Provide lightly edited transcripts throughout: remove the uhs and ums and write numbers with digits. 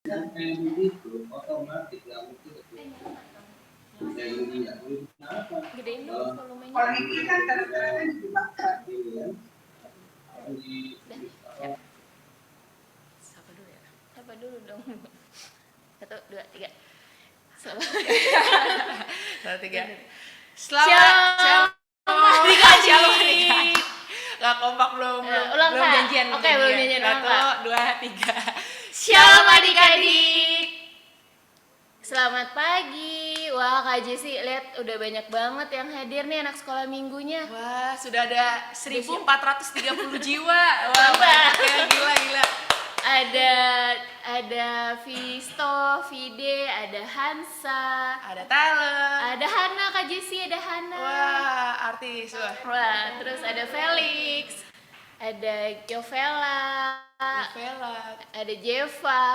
Gedein dulu volumenya. Kalau ini kan kadang-kadang dibakar. Ya. Sapa dulu dong. 1, 2, 3. Selamat. 1, 3. Selamat. Shalom. Gak kompak belum janjian. Oke, belum janjian. 1, 2, 3. Shalom adik-adik. Selamat pagi. Wah, Kak Jessy, lihat udah banyak banget yang hadir nih anak sekolah minggunya. Wah, sudah ada 1430 jiwa. Wah, banyak ya, gila. Ada Visto, Vide, ada Hansa, ada Tyler, ada Hana, Kak Jessy, ada Hana. Wah, artis. Wah, terus ada Felix, ada Jovela, ada Jeva.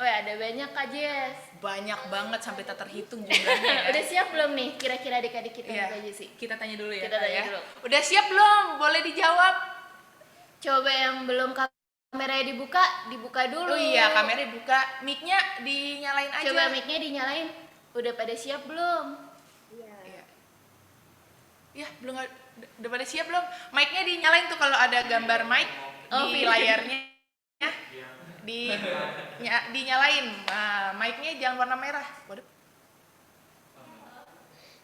Oh ya, ada banyak Kak Jess. Banyak banget sampai tak terhitung jumlahnya. Udah siap belum nih kira-kira adik-adik kita ya, Kak Jessy? Kita tanya dulu ya. Kita tanya dulu. Udah siap belum? Boleh dijawab. Coba yang belum kameranya dibuka dulu. Oh iya, kameranya dibuka. Mic-nya dinyalain aja. Coba mic-nya dinyalain. Udah pada siap belum? Iya. Ya, belum. Udah pada siap belum? Mic-nya dinyalain tuh kalau ada gambar mic di layarnya. Dinyalain. Nah, mic-nya jangan warna merah. Waduh.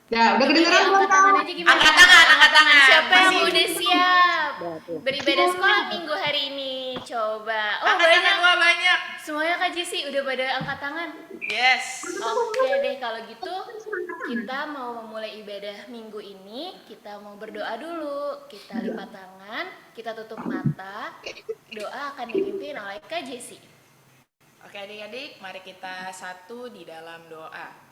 Ya, udah kedengeran belum? Angkat tangan. Siapa yang udah siap beribadah sekolah minggu hari ini? Coba. Oh, angkat tangan. Wah, banyak. Semuanya Kak Jessy udah pada angkat tangan? Yes. Oke deh, kalau gitu kita mau memulai ibadah minggu ini. Kita mau berdoa dulu. Kita lipat tangan, kita tutup mata. Doa akan dipimpin oleh Kak Jessy. Oke adik-adik, mari kita satu di dalam doa.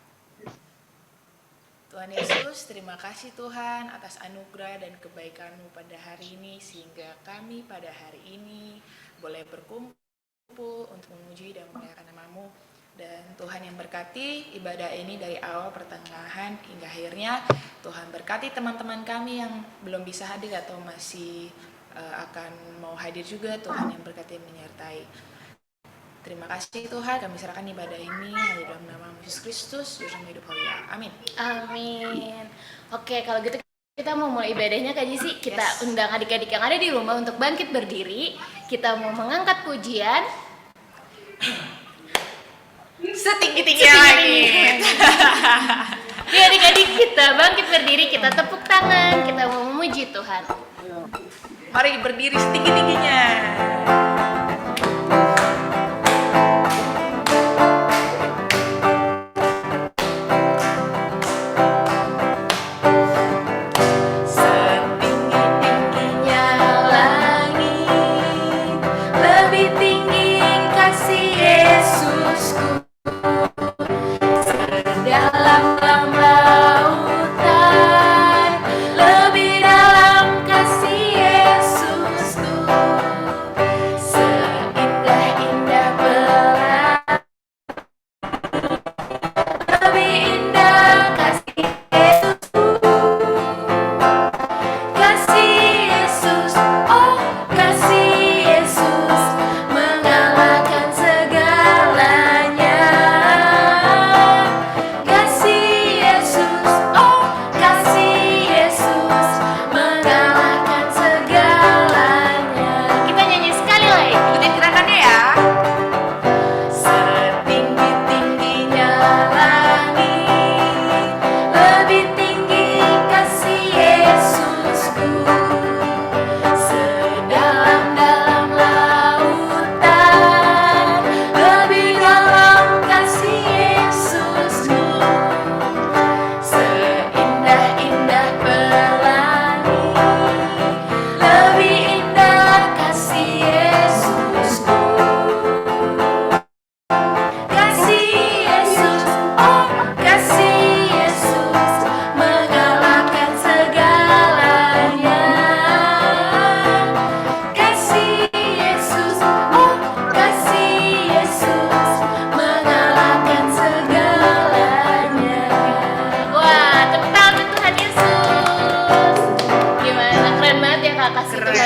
Tuhan Yesus, terima kasih Tuhan atas anugerah dan kebaikan-Mu pada hari ini, sehingga kami pada hari ini boleh berkumpul untuk memuji dan memuliakan nama-Mu. Dan Tuhan yang berkati ibadah ini dari awal, pertengahan hingga akhirnya. Tuhan berkati teman-teman kami yang belum bisa hadir atau masih akan mau hadir juga. Tuhan yang berkati menyertai. Terima kasih Tuhan, kami serahkan ibadah ini hanya dalam nama Yesus Kristus, Juru Selamat hidup haleluya. Amin. Amin. Oke, kalau gitu kita mau mulai ibadahnya Kak Jessy. Kita undang adik-adik yang ada di rumah untuk bangkit berdiri. Kita mau mengangkat pujian setinggi-tingginya lagi. Jadi adik-adik kita bangkit berdiri, kita tepuk tangan, kita mau memuji Tuhan. Mari berdiri setinggi-tingginya.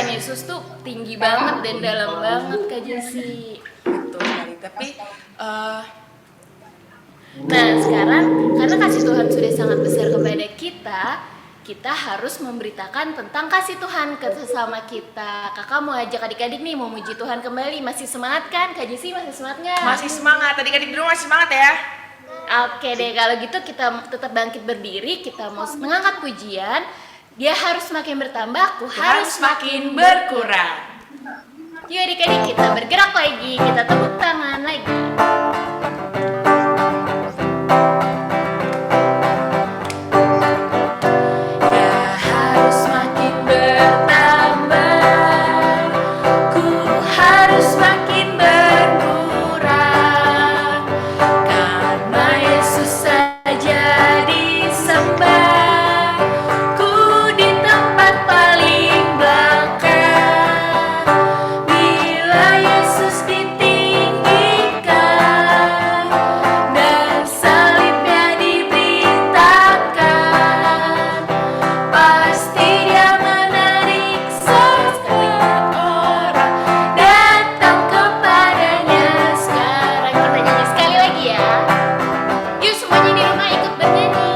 Yesus tuh tinggi banget dan dalam banget Kak Jessy. Betul sekali. Tapi Eh, Nah, sekarang karena kasih Tuhan sudah sangat besar kepada kita, kita harus memberitakan tentang kasih Tuhan ke sesama kita. Kakak mau ajak adik-adik nih mau muji Tuhan kembali. Masih semangat kan? Kak Jesi masih semangat nggak? masih semangat, adik-adik di rumah masih semangat ya? Oke deh, kalau gitu kita tetap bangkit berdiri. Kita mau mengangkat pujian. Dia harus semakin bertambah, aku harus Semakin berkurang. Yuk adik-adik kita bergerak lagi. Kita tepuk tangan lagi. Dia harus semakin bertambah, ku harus semakin berkurang, karena Yesus saja disembah, ku di tempat paling belakang. Bila Yesus ditinggikan dan salibnya diberitakan, pasti Dia menarik semua orang datang kepadanya sekarang. Kita nyanyi sekali lagi ya. Yuk semuanya di rumah ikut bernyanyi.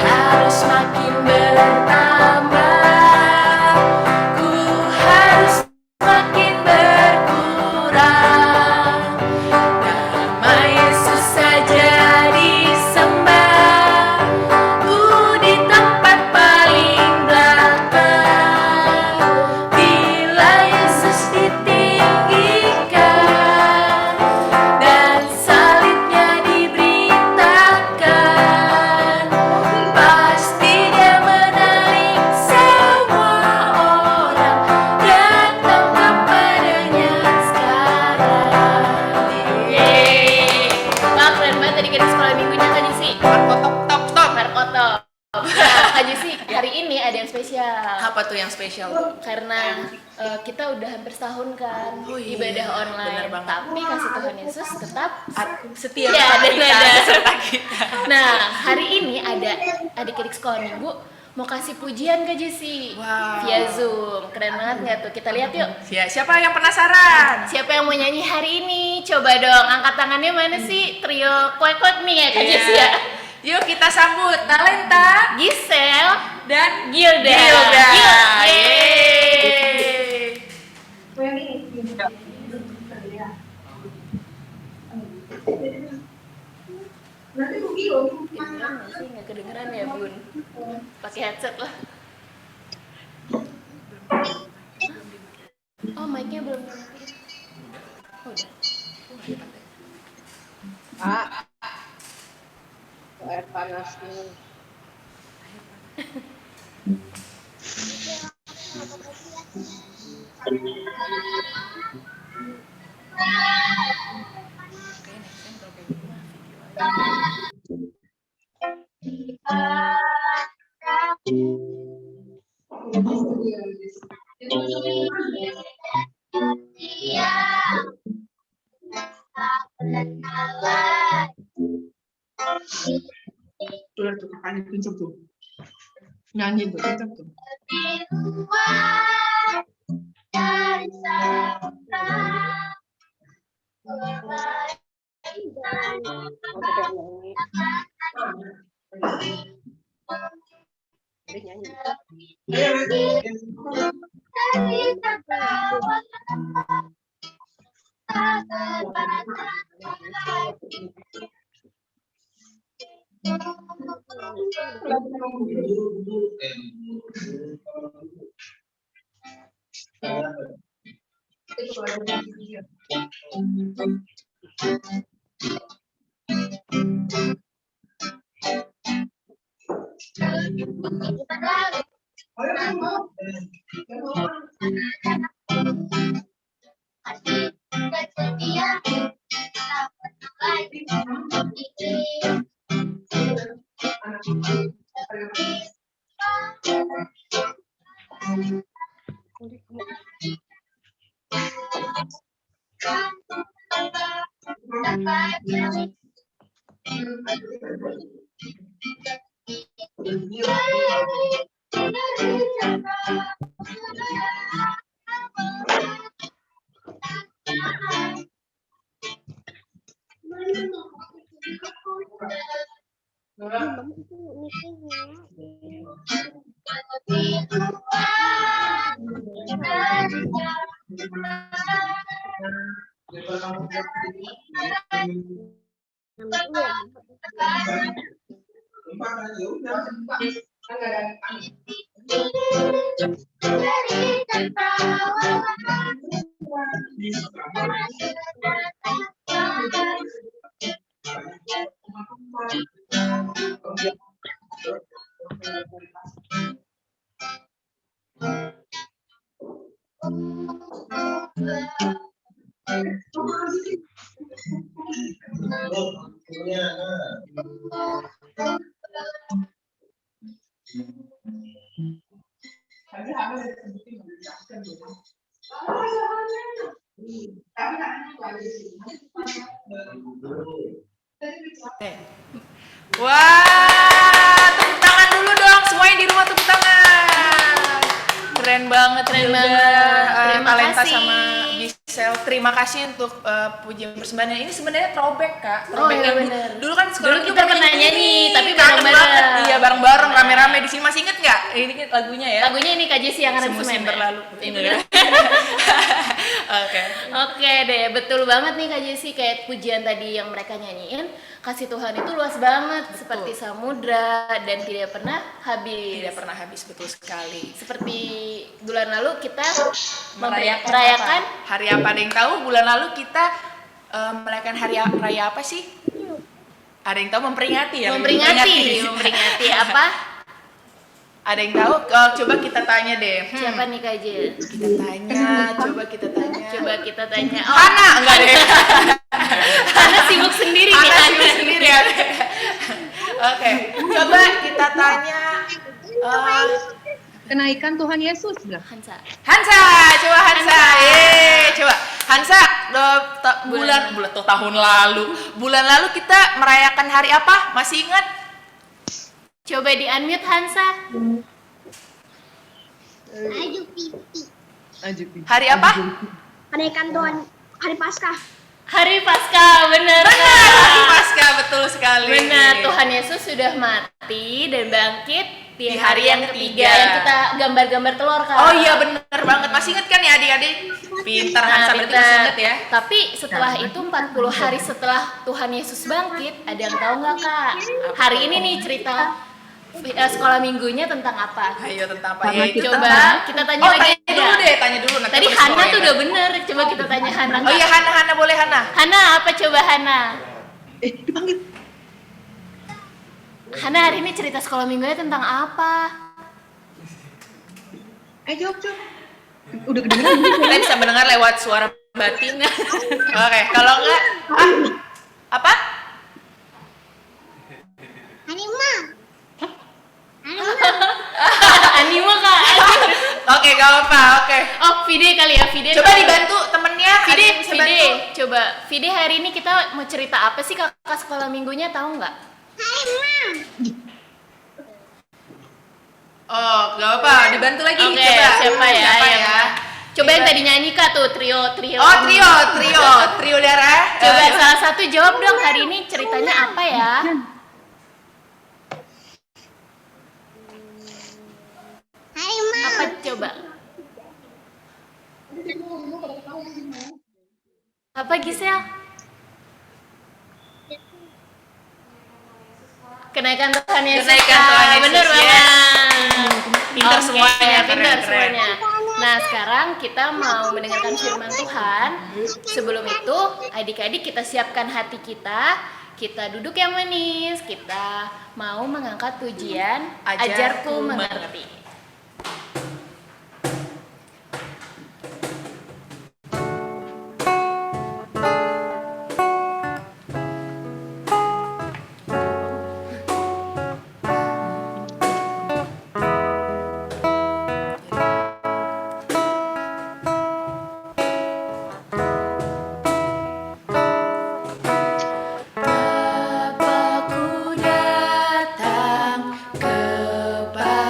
Harus makin bertambah, ku harus makin berkurang, nama Yesus saja disembah, ku di tempat paling belakang. Bila Yesus ditinggikan dan salibnya diberitakan, pasti Dia menarik semua orang datang kepadanya sekarang. Yeay. Wah, keren banget tadi gadis sekolah minggunya Kak Jesi. Marco top. Marco top. Nah, Kak Jesi, hari ini ada yang spesial. Apa tuh yang spesial tuh? Karena kita udah hampir setahun kan Oh iya, ibadah online, bener banget. tapi kasih Tuhan Yesus tetap Setia Ya, sama dan kita, ada. serta kita. Nah, hari ini ada adik-adik sekolah minggu mau kasih pujian ke Jesi Wow. via Zoom. Keren banget nggak tuh? Kita lihat yuk. Siapa yang penasaran? Siapa yang mau nyanyi hari ini? Coba dong, angkat tangannya mana sih? Trio kuek-kuek nih ya Kak Iya. Jesi ya. Yuk kita sambut Talenta Gisel dan Gilda. Gilda. Yeay. Nanti aku kilo. Kedengeran nggak sih? Nggak kedengeran ya Bun? Pakai headset lah. Oh, mic-nya belum dimatiin. Oh, udah. Air panas nih. Tuh tuh kakaknya tunjuk tuh. Nyanyi tuh, tunjuk tuh. Wah, tepuk tangan dulu dong, semuanya di rumah tepuk tangan. Keren banget, Keren Hilda. banget. Terima Talenta kasih. sama Giselle. Terima kasih untuk pujian persembahan. Ini sebenarnya throwback, Kak. Oh, Throwback iya, yang bener. dulu kan sekolah Dulu kita pernah nyanyi, tapi kangen bareng-bareng. banget. Iya, bareng-bareng rame-rame di sini. Masih inget nggak? Ini kan lagunya ya. Lagunya ini Kak Jessy yang aransemen. Semusim ya? berlalu. Ini ya. Oke. Oke deh, betul banget nih Kak Jessy, kayak pujian tadi yang mereka nyanyiin, kasih Tuhan itu luas banget, seperti samudra dan tidak pernah habis. Tidak pernah habis, betul sekali. Seperti bulan lalu kita Merayakan merayakan apa? Hari apa? Ada yang tahu? Bulan lalu kita merayakan hari raya apa sih? Ada yang tahu? Memperingati ya? memperingati apa? Ada yang tahu? Coba kita tanya deh. Siapa nih Kak Jess? Kita tanya, coba kita tanya. Coba kita tanya. Hana, enggak deh. Hana sibuk sendiri nih. Hana sibuk sendiri ya. Oke, coba kita tanya. Kenaikan Tuhan Yesus nggak? Hansa. Hansa, coba Hansa. Coba Hansa. Bulan tahun lalu. Bulan lalu kita merayakan hari apa? Masih ingat? Coba di unmute Hansa. Hari apa? Kenaikan Tuhan hari Paskah. Hari Paskah, bener. Hari Paskah, betul sekali. Benar, Tuhan Yesus sudah mati dan bangkit di Di hari yang ketiga yang kita gambar-gambar telur kan. Oh iya benar banget. Masih ingat kan ya adik-adik? Pintar Hansa, berarti masih ingat ya. Tapi setelah itu 40 hari setelah Tuhan Yesus bangkit, ada yang tahu nggak Kak? Hari ini nih cerita sekolah minggunya tentang apa? Ayo tentang apa ya? Coba kita tanya lagi. Tanya dulu. Nanti Tadi aku Hana disuruh tuh ya. udah bener. Coba kita tanya Hana. Oh iya Hana boleh Hana. Hana apa coba Hana? Dipanggil. Hana hari ini cerita sekolah minggunya tentang apa? Jawab. Udah kedengeran belum? Kita bisa mendengar lewat suara batin. Oke, kalau enggak apa? Anima. Animo Kak. Oke, gak apa-apa. Oke. Oh, Vide kali ya, Vide. Coba dibantu temennya. Ada yang bisa bantu? Vide, coba. Vide hari ini kita mau cerita apa sih Kakak sekolah minggunya, tahu nggak? Oh, gak apa. Dibantu lagi. Oke, Coba. siapa ya? Siapa yang ya? mana? Coba yang tadi nyanyi Kak tuh, trio. Oh, trio darah. Coba salah satu jawab dong, hari ini ceritanya apa ya? Apa coba? Apa Gisel? Kenaikan Tuhan Yesus. Kenaikan Tuhan Yesus, Bener yes. banget. Pintar Oke, semuanya, pintar keren. semuanya. Nah, sekarang kita mau mendengarkan firman Tuhan. Sebelum itu, adik-adik kita siapkan hati kita. Kita duduk yang manis. Kita mau mengangkat pujian Ajarku Mengerti. Bapakku datang kepadamu.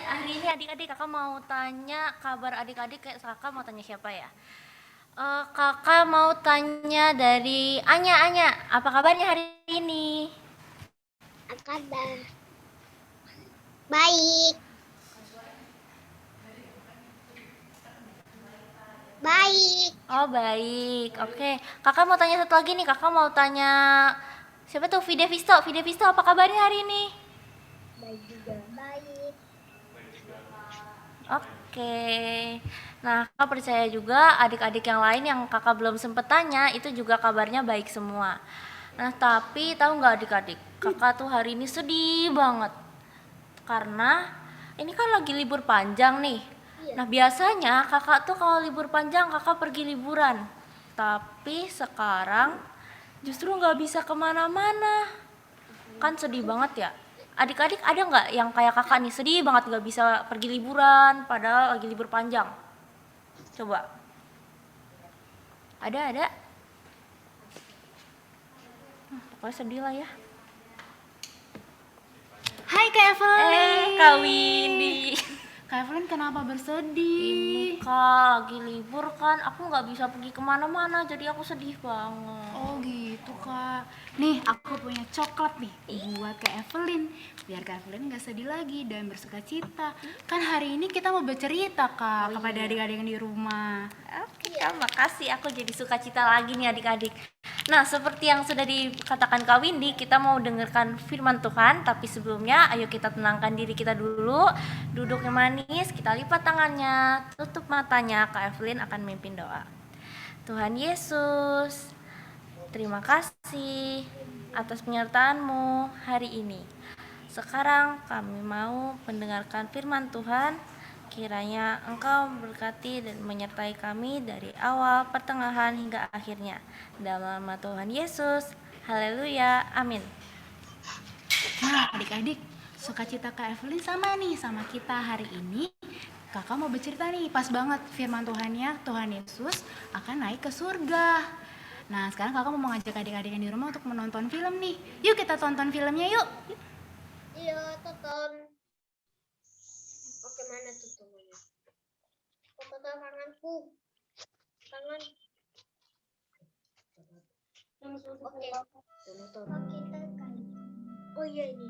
Hari ini adik-adik kakak mau tanya kabar adik-adik. Kayak kakak mau tanya siapa ya? Kakak mau tanya dari Anya. Apa kabarnya hari ini? Kabar baik. Baik. Oh baik, oke. Kakak mau tanya satu lagi nih. Kakak mau tanya siapa tuh? Vide Visto. Apa kabarnya hari ini? Baik juga. Baik. Oke. Nah, kakak percaya juga adik-adik yang lain yang kakak belum sempet tanya itu juga kabarnya baik semua. Nah, tapi tahu nggak adik-adik? Kakak tuh hari ini sedih banget. Karena ini kan lagi libur panjang nih. Nah, biasanya kakak tuh kalau libur panjang kakak pergi liburan. Tapi sekarang justru nggak bisa kemana-mana. Kan sedih banget ya. Adik-adik ada nggak yang kayak kakak nih sedih banget nggak bisa pergi liburan padahal lagi libur panjang? Coba. Ada? Pokoknya sedih lah ya. Hai Kak Evelyn. Kak Windy. Kak Evelyn kenapa Ini bersedih? kak lagi libur kan, aku nggak bisa pergi kemana-mana jadi aku sedih banget. Oh gitu Kak. Nih aku punya coklat nih buat Kak Evelyn. Biar Kak Evelyn gak sedih lagi dan bersuka cita. Kan hari ini kita mau bercerita Kak kepada adik-adik yang di rumah. Oke kak, makasih. Aku jadi suka cita lagi nih adik-adik. Nah, seperti yang sudah dikatakan Kak Windy, kita mau dengarkan firman Tuhan. Tapi sebelumnya, ayo kita tenangkan diri kita dulu. Duduk yang manis, kita lipat tangannya, tutup matanya. Kak Evelyn akan memimpin doa. Tuhan Yesus, terima kasih atas penyertaan-Mu hari ini. Sekarang kami mau mendengarkan firman Tuhan. Kiranya Engkau berkati dan menyertai kami dari awal, pertengahan, hingga akhirnya. Dalam nama Tuhan Yesus, haleluya, amin. Nah adik-adik, sukacita Kak Evelyn sama nih sama kita hari ini. Kakak mau bercerita nih, pas banget firman Tuhannya, Tuhan Yesus akan naik ke surga. Nah sekarang kakak mau mengajak adik-adik yang di rumah untuk menonton film nih. Yuk kita tonton filmnya yuk. Iya, tonton. Oke, mana tuh temannya? Foto tanganku. Tangan. Oke. Oh iya ini.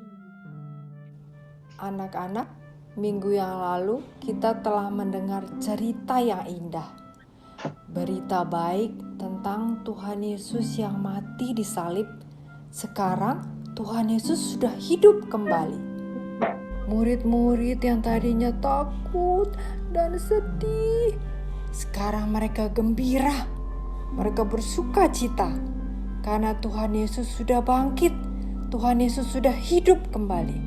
Anak-anak, minggu yang lalu kita telah mendengar cerita yang indah. Berita baik tentang Tuhan Yesus yang mati di salib. Sekarang Tuhan Yesus sudah hidup kembali. Murid-murid yang tadinya takut dan sedih, sekarang mereka gembira. Mereka bersuka cita karena Tuhan Yesus sudah bangkit. Tuhan Yesus sudah hidup kembali.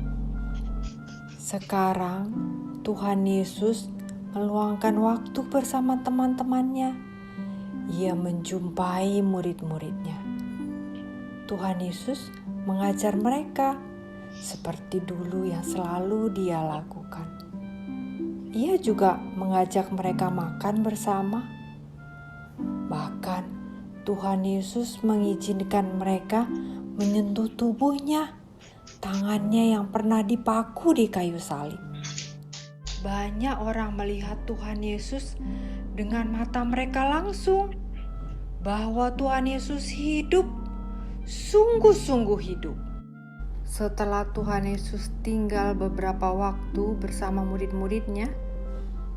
Sekarang Tuhan Yesus meluangkan waktu bersama teman-temannya. Ia menjumpai murid-muridnya. Tuhan Yesus mengajar mereka seperti dulu yang selalu Dia lakukan. Ia juga mengajak mereka makan bersama. Bahkan Tuhan Yesus mengizinkan mereka menyentuh tubuhnya, tangannya yang pernah dipaku di kayu salib. Banyak orang melihat Tuhan Yesus dengan mata mereka langsung, bahwa Tuhan Yesus hidup, sungguh-sungguh hidup. Setelah Tuhan Yesus tinggal beberapa waktu bersama murid-muridnya,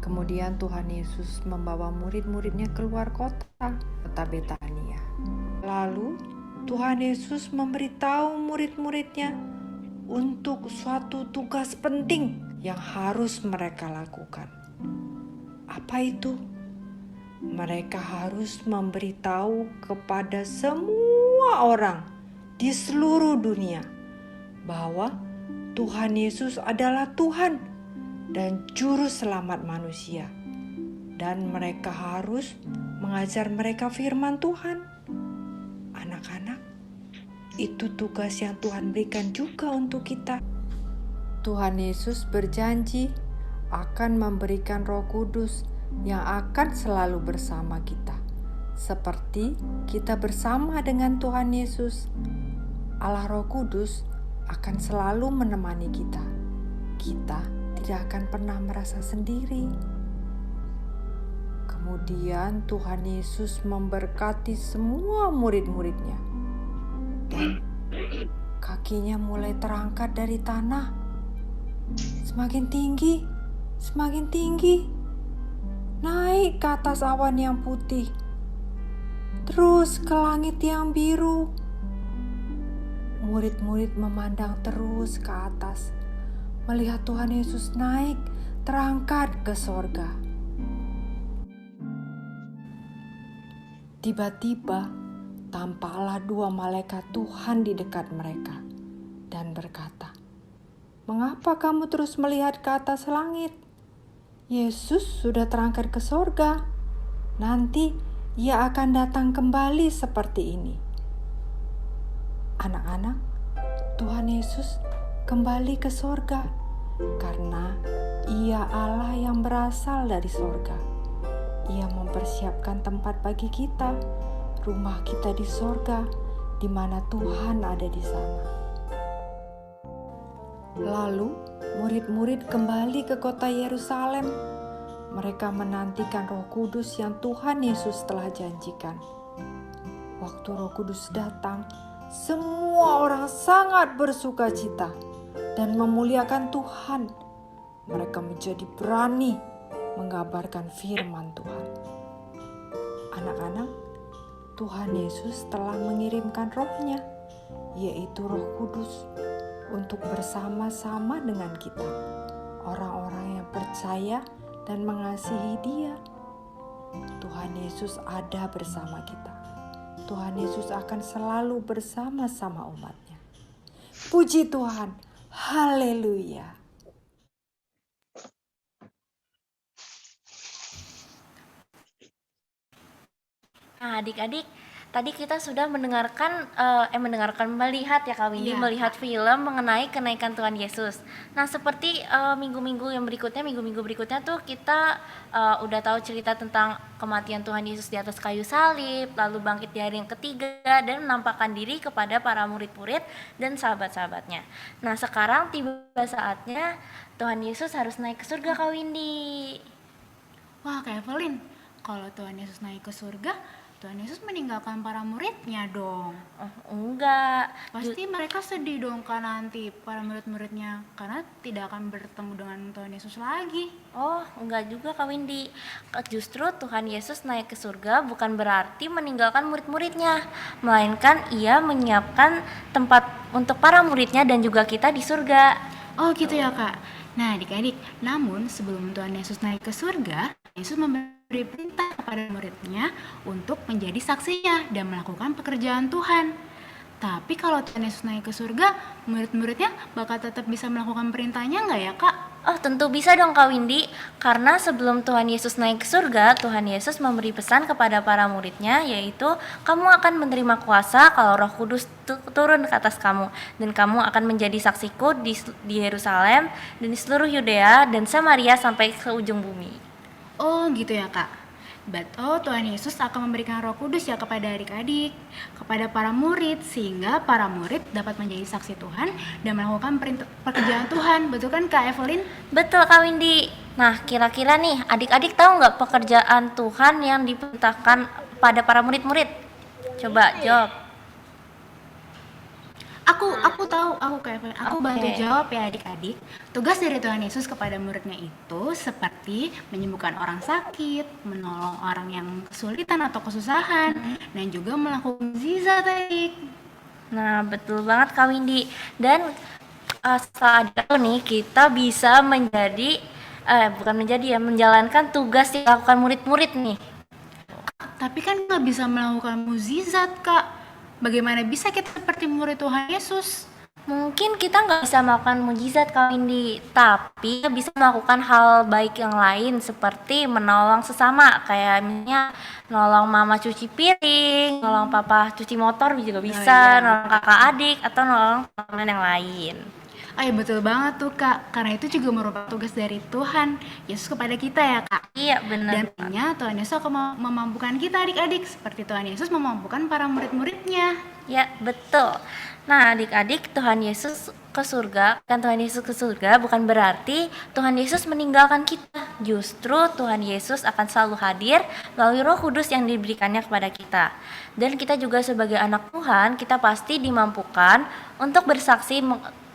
kemudian Tuhan Yesus membawa murid-muridnya keluar kota Betania. Lalu Tuhan Yesus memberitahu murid-muridnya untuk suatu tugas penting yang harus mereka lakukan. Apa itu? Mereka harus memberitahu kepada semua orang di seluruh dunia bahwa Tuhan Yesus adalah Tuhan dan Juru Selamat manusia. Dan mereka harus mengajar mereka firman Tuhan. Anak-anak, itu tugas yang Tuhan berikan juga untuk kita. Tuhan Yesus berjanji akan memberikan Roh Kudus yang akan selalu bersama kita. Seperti kita bersama dengan Tuhan Yesus, Allah Roh Kudus akan selalu menemani kita. Kita tidak akan pernah merasa sendiri. Kemudian Tuhan Yesus memberkati semua murid-muridnya. Dan kakinya mulai terangkat dari tanah. Semakin tinggi, semakin tinggi. Naik ke atas awan yang putih. Terus ke langit yang biru. Murid-murid memandang terus ke atas, melihat Tuhan Yesus naik, terangkat ke sorga. Tiba-tiba, tampaklah 2 malaikat Tuhan di dekat mereka dan berkata, "Mengapa kamu terus melihat ke atas langit? Yesus sudah terangkat ke sorga. Nanti Ia akan datang kembali seperti ini." Anak-anak, Tuhan Yesus kembali ke sorga karena Ia Allah yang berasal dari sorga. Ia mempersiapkan tempat bagi kita, rumah kita di sorga, di mana Tuhan ada di sana. Lalu, murid-murid kembali ke kota Yerusalem. Mereka menantikan Roh Kudus yang Tuhan Yesus telah janjikan. Waktu Roh Kudus datang, semua orang sangat bersuka cita dan memuliakan Tuhan. Mereka menjadi berani mengabarkan firman Tuhan. Anak-anak, Tuhan Yesus telah mengirimkan Roh-Nya, yaitu Roh Kudus, untuk bersama-sama dengan kita, orang-orang yang percaya dan mengasihi Dia. Tuhan Yesus ada bersama kita. Tuhan Yesus akan selalu bersama-sama umat-Nya. Puji Tuhan, haleluya. Nah, adik-adik, tadi kita sudah mendengarkan melihat ya Kak Windy, Iya. melihat film mengenai kenaikan Tuhan Yesus. Nah, seperti minggu-minggu berikutnya tuh kita udah tahu cerita tentang kematian Tuhan Yesus di atas kayu salib, lalu bangkit di hari yang ketiga dan menampakkan diri kepada para murid-murid dan sahabat-sahabatnya. Nah, sekarang tiba saatnya Tuhan Yesus harus naik ke surga Kak Windy. Wah, Kak Evelyn, kalau Tuhan Yesus naik ke surga, Tuhan Yesus meninggalkan para muridnya dong. Oh, enggak. Pasti mereka sedih dong kan nanti para murid-muridnya, karena tidak akan bertemu dengan Tuhan Yesus lagi. Oh, enggak juga Kak Windy. Justru Tuhan Yesus naik ke surga bukan berarti meninggalkan murid-muridnya, melainkan Ia menyiapkan tempat untuk para muridnya dan juga kita di surga. Oh gitu ya Kak. Nah adik-adik, namun sebelum Tuhan Yesus naik ke surga, Yesus memberi perintah kepada muridnya untuk menjadi saksinya dan melakukan pekerjaan Tuhan. Tapi kalau Tuhan Yesus naik ke surga, murid-muridnya bakal tetap bisa melakukan perintahnya nggak ya Kak? Oh, tentu bisa dong Kak Windy, karena sebelum Tuhan Yesus naik ke surga, Tuhan Yesus memberi pesan kepada para muridnya, yaitu kamu akan menerima kuasa kalau Roh Kudus turun ke atas kamu, dan kamu akan menjadi saksiku di Yerusalem dan di seluruh Yudea dan Samaria sampai ke ujung bumi. Oh gitu ya Kak. Tuhan Yesus akan memberikan Roh Kudus ya kepada adik-adik, kepada para murid, sehingga para murid dapat menjadi saksi Tuhan dan melakukan pekerjaan Tuhan. Betul kan Kak Evelyn? Betul Kak Windy. Nah, kira-kira nih adik-adik tahu nggak pekerjaan Tuhan yang diperintahkan pada para murid-murid? Coba jawab. Aku tahu, Kak Evelyn. Aku bantu Oke. jawab ya adik-adik. Tugas dari Tuhan Yesus kepada muridnya itu seperti menyembuhkan orang sakit, menolong orang yang kesulitan atau kesusahan, dan juga melakukan mukjizat adik. Nah, betul banget Kak Windy. Dan setelah itu nih kita bisa menjalankan tugas yang dilakukan murid-murid nih. Tapi kan nggak bisa melakukan mukjizat Kak. Bagaimana bisa kita seperti murid Tuhan Yesus? Mungkin kita nggak bisa melakukan mujizat Kak Windy, tapi bisa melakukan hal baik yang lain seperti menolong sesama, kayak misalnya nolong mama cuci piring, nolong papa cuci motor juga bisa, iya. nolong kakak adik atau nolong teman yang lain. Oh ya betul banget tuh Kak, karena itu juga merupakan tugas dari Tuhan Yesus kepada kita ya Kak. Iya Dan benar. tentunya Tuhan Yesus akan memampukan kita adik-adik seperti Tuhan Yesus memampukan para murid-muridnya. Ya, betul. Nah, adik-adik, Tuhan Yesus ke surga, kan Tuhan Yesus ke surga bukan berarti Tuhan Yesus meninggalkan kita. Justru Tuhan Yesus akan selalu hadir melalui Roh Kudus yang diberikannya kepada kita. Dan kita juga sebagai anak Tuhan, kita pasti dimampukan untuk bersaksi,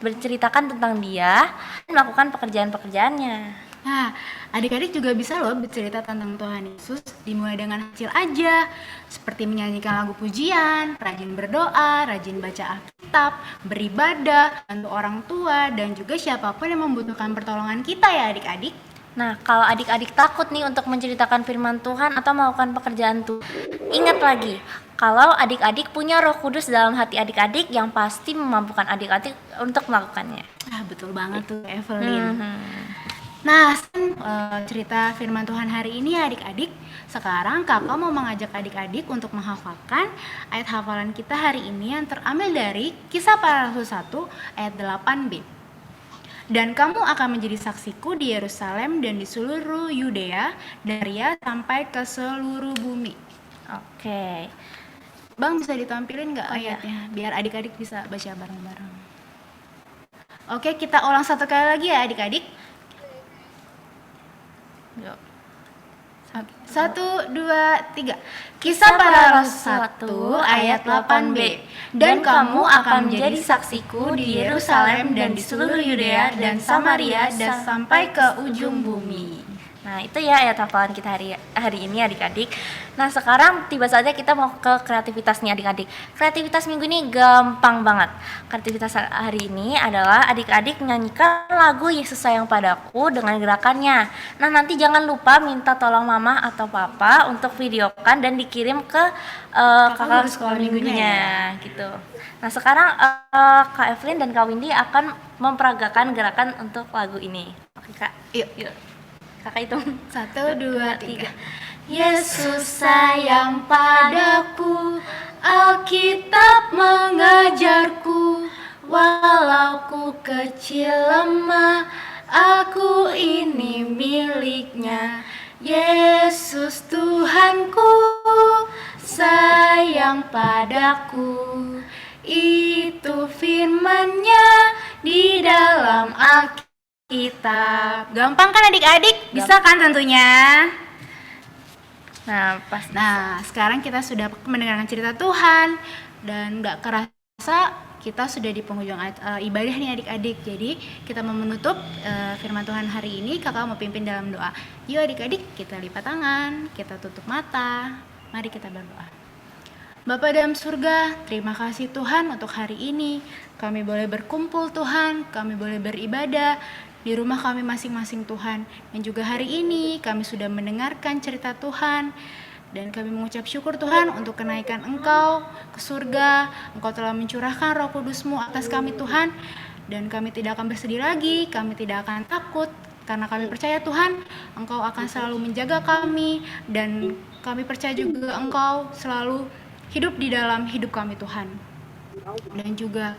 berceritakan tentang Dia, dan melakukan pekerjaan-pekerjaannya. Nah, adik-adik juga bisa loh bercerita tentang Tuhan Yesus dimulai dengan kecil aja, seperti menyanyikan lagu pujian, rajin berdoa, rajin baca Alkitab, beribadah, bantu orang tua, dan juga siapapun yang membutuhkan pertolongan kita ya adik-adik. Nah, kalau adik-adik takut nih untuk menceritakan firman Tuhan atau melakukan pekerjaan Tuhan, ingat lagi, kalau adik-adik punya Roh Kudus dalam hati adik-adik yang pasti memampukan adik-adik untuk melakukannya. Ah, betul banget tuh Evelyn. Nah, cerita firman Tuhan hari ini ya adik-adik. Sekarang kakak mau mengajak adik-adik untuk menghafalkan ayat hafalan kita hari ini yang terambil dari Kisah Para Rasul 1 ayat 8b. Dan kamu akan menjadi saksiku di Yerusalem dan di seluruh Yudea, dari sampai ke seluruh bumi. Oke. Bang, bisa ditampilin nggak Oh, iya. ayatnya? Biar adik-adik bisa baca bareng-bareng. Oke, kita ulang satu kali lagi ya adik-adik. Yuk. 1, 2, 3. Kisah Para Rasul 1 ayat 8b. Dan kamu akan menjadi saksiku di Yerusalem dan di seluruh Yudea dan Samaria dan sampai ke ujung bumi. Nah, itu ya ayat hafalan kita hari ini adik-adik. Nah, sekarang tiba saja kita mau ke kreativitas nih adik-adik. Kreativitas minggu ini gampang banget. Kreativitas hari ini adalah adik-adik menyanyikan lagu Yesus Sayang Padaku dengan gerakannya. Nah, nanti jangan lupa minta tolong mama atau papa untuk videokan dan dikirim ke kakak sekolah minggunya gitu. Nah, sekarang Kak Evelyn dan Kak Windy akan memperagakan gerakan untuk lagu ini. Oke, Kak. Yuk. Kakak hitung. 1, 2, 3. Yesus sayang padaku, Alkitab mengajarku, walau ku kecil lemah, aku ini miliknya. Yesus Tuhanku, sayang padaku, itu firman-Nya di dalam Alkitab. Gampang kan adik-adik? Bisa kan tentunya? Nah, pas. Nah, sekarang kita sudah mendengarkan cerita Tuhan dan gak kerasa kita sudah di penghujung ibadah nih adik-adik. Jadi kita mau menutup firman Tuhan hari ini. Kakak mau pimpin dalam doa. Yuk adik-adik, kita lipat tangan, kita tutup mata. Mari kita berdoa. Bapa dalam surga, terima kasih Tuhan untuk hari ini. Kami boleh berkumpul Tuhan, kami boleh beribadah di rumah kami masing-masing Tuhan. Dan juga hari ini kami sudah mendengarkan cerita Tuhan. Dan kami mengucap syukur Tuhan untuk kenaikan Engkau ke surga. Engkau telah mencurahkan Roh Kudus-Mu atas kami Tuhan. Dan kami tidak akan bersedih lagi, kami tidak akan takut. Karena kami percaya Tuhan, Engkau akan selalu menjaga kami. Dan kami percaya juga Engkau selalu hidup di dalam hidup kami Tuhan. Dan juga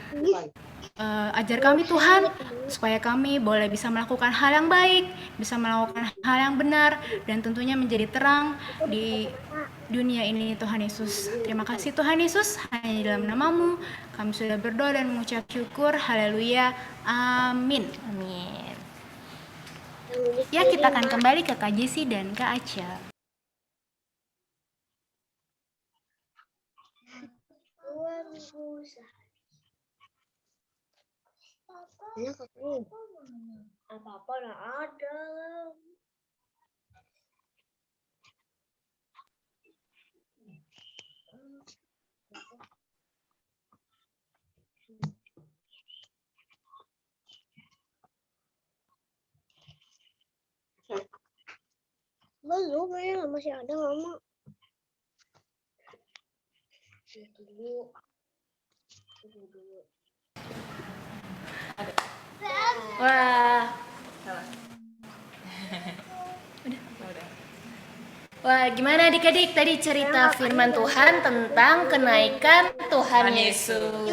ajar kami Tuhan supaya kami boleh bisa melakukan hal yang baik, bisa melakukan hal yang benar, dan tentunya menjadi terang di dunia ini Tuhan Yesus. Terima kasih Tuhan Yesus, hanya di dalam nama-Mu kami sudah berdoa dan mengucap syukur. Haleluya, amin. Amin. Ya, kita akan kembali ke Kak Jesi dan Kak Aca. Apa-apa nggak ada. Belum, kayaknya masih ada mama. Tunggu. Wah. Wah, gimana adik-adik tadi cerita firman Tuhan tentang kenaikan Tuhan Yesus.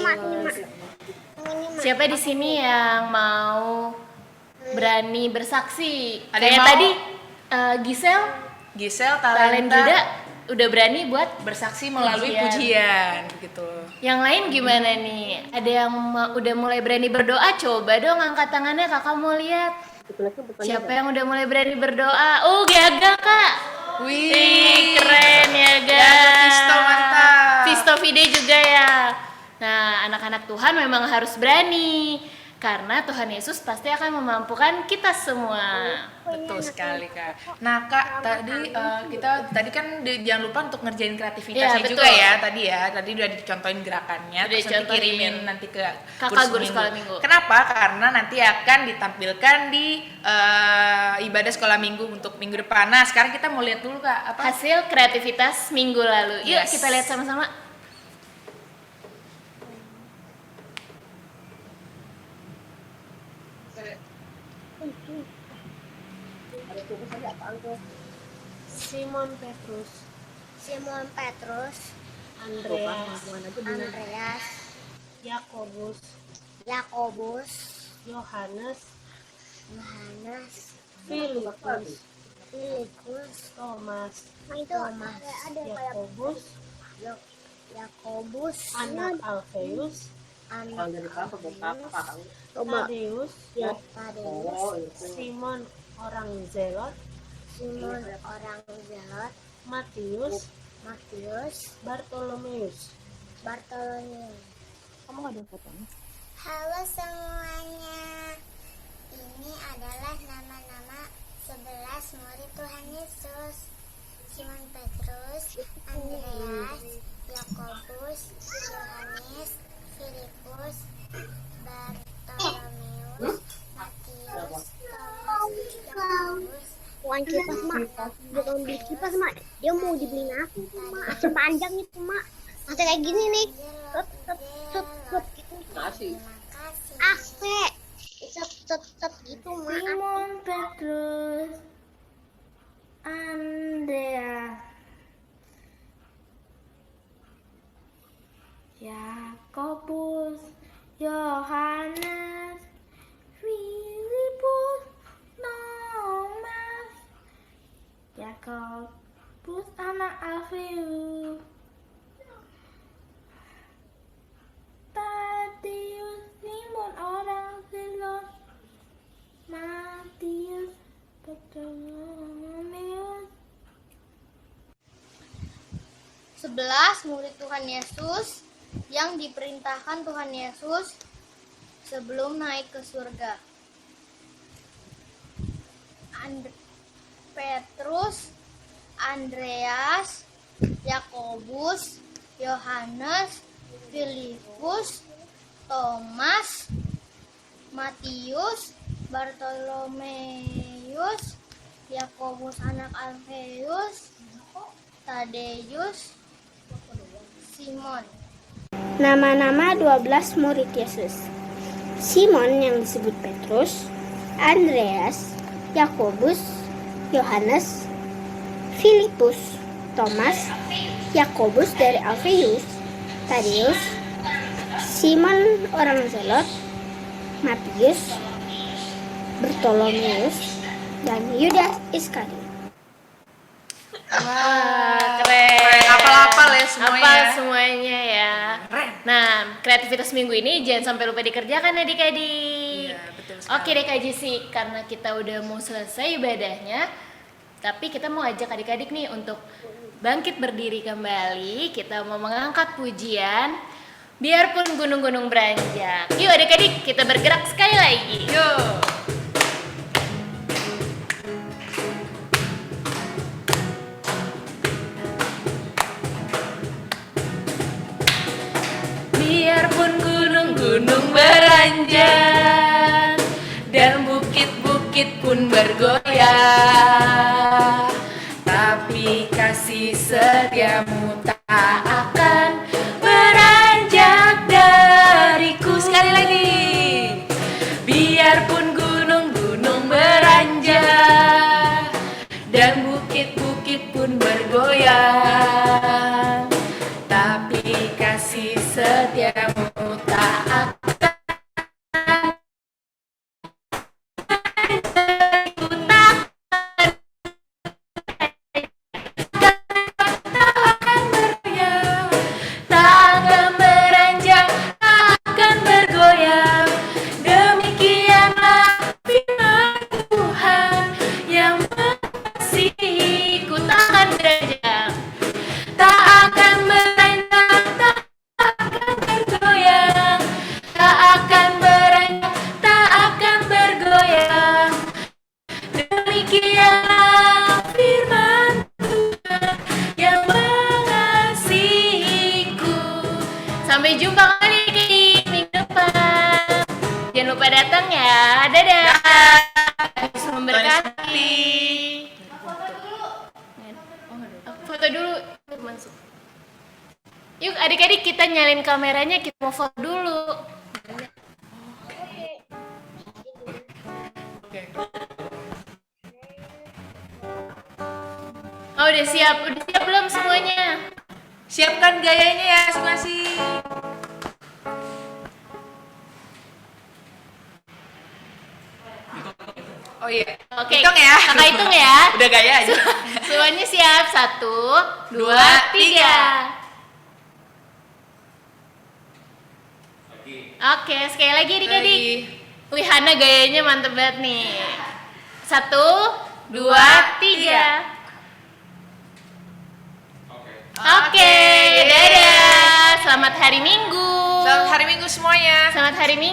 Ini Siapa di sini yang mau berani bersaksi? Ada yang Kayak mau? tadi Gisel, Gisel Talent Talenta Juda udah berani buat. bersaksi melalui Pujian. pujian begitu. Yang lain gimana nih? Ada yang udah mulai berani berdoa? Coba dong angkat tangannya, kakak mau lihat. Siapa yang udah mulai berani berdoa? Oh, Gaga kak. Wih, keren ya Ga. Gaga Visto, mantap. Visto Vide juga ya. Nah, anak-anak Tuhan memang harus berani. Karena Tuhan Yesus pasti akan memampukan kita semua. Betul sekali Kak. Nah Kak, kita tadi kan jangan lupa untuk ngerjain kreativitasnya Iya, juga betul. ya tadi ya. Tadi udah dicontohin gerakannya, Udah terus nanti dicontohin. kirimin nanti ke Kakak guru sekolah minggu. Kenapa? Karena nanti akan ditampilkan di ibadah sekolah minggu untuk minggu depan. Nah sekarang kita mau lihat dulu Kak, apa? Hasil kreativitas minggu lalu. Yuk Yes. kita lihat sama-sama. Simon Petrus, Andreas, Yakobus, Yohanes, Filipus, Thomas, Yakobus, anak Alfeus, Tadeus, Simon orang Zelot, Matius, Bartolomeus. Halo semuanya, ini adalah nama-nama 11 murid Tuhan Yesus. Simon Petrus, Andreas, Yakobus, Yohanes, Filipus, Bartolomeus, Matius, Thomas, Yakobus. Bukan kipas mak, bukan beli kipas mak. Dia mau dibeliin aku mak, sepanjang itu mak. Masih kayak gini nih, set gitu. Terima kasih. Ape, set gitu mak. Simon Petrus, Andreas, Yakobus, Yohanes, Filipus, Thomas, Yakobus anak Alfeus, Tadeus, Simon orang Zelot, Matius, Bartolomeus. 11 murid Tuhan Yesus yang diperintahkan Tuhan Yesus sebelum naik ke surga. Petrus, Andreas, Yakobus, Yohanes, Filipus, Thomas, Matius, Bartolomeus, Yakobus anak Alfeus, Tadeus, Simon. Nama-nama 12 murid Yesus. Simon yang disebut Petrus, Andreas, Yakobus, Yohanes, Filipus, Thomas, Yakobus dari Alfeus, Tadeus, Simon orang Zelot, Matius, Bartolomeus, dan Yudas Iskariot. Wah, keren. Apal-apal ya semuanya. Apal semuanya ya. Keren. Nah, kreativitas minggu ini jangan sampai lupa dikerjakan adik-adik. Iya, betul sekali. Oke deh Kak Jisi, karena kita udah mau selesai ibadahnya, tapi kita mau ajak adik-adik nih untuk bangkit berdiri kembali. Kita mau mengangkat pujian, biarpun gunung-gunung beranjak. Yuk adik-adik, kita bergerak sekali lagi. Yuk. Biarpun gunung-gunung beranjak dan bukit-bukit pun bergoyang, tapi kasih setiamu tak akan beranjak dariku. Sekali lagi. Biarpun gunung-gunung beranjak dan bukit-bukit pun bergoyang, tapi kasih setiamu tak akan Sampai jumpa kali minggu depan. Jangan lupa datang ya. Dadah. Yesus memberkati. Foto dulu. Masuk. Yuk adik-adik kita nyalain kameranya, kita mau foto dulu. Oh udah siap belum semuanya? Siapkan gayanya ya masing-masing. Oh iya. Oke, Hitung ya. kakak hitung ya. Udah gaya aja. Semuanya siap, 1, 2, 3. Oke, sekali lagi adik-adik. Wih, Hana gayanya mantep banget nih. 1, 2, 3. Oke, dadah. Selamat hari Minggu. Selamat hari Minggu semuanya. Selamat hari Minggu.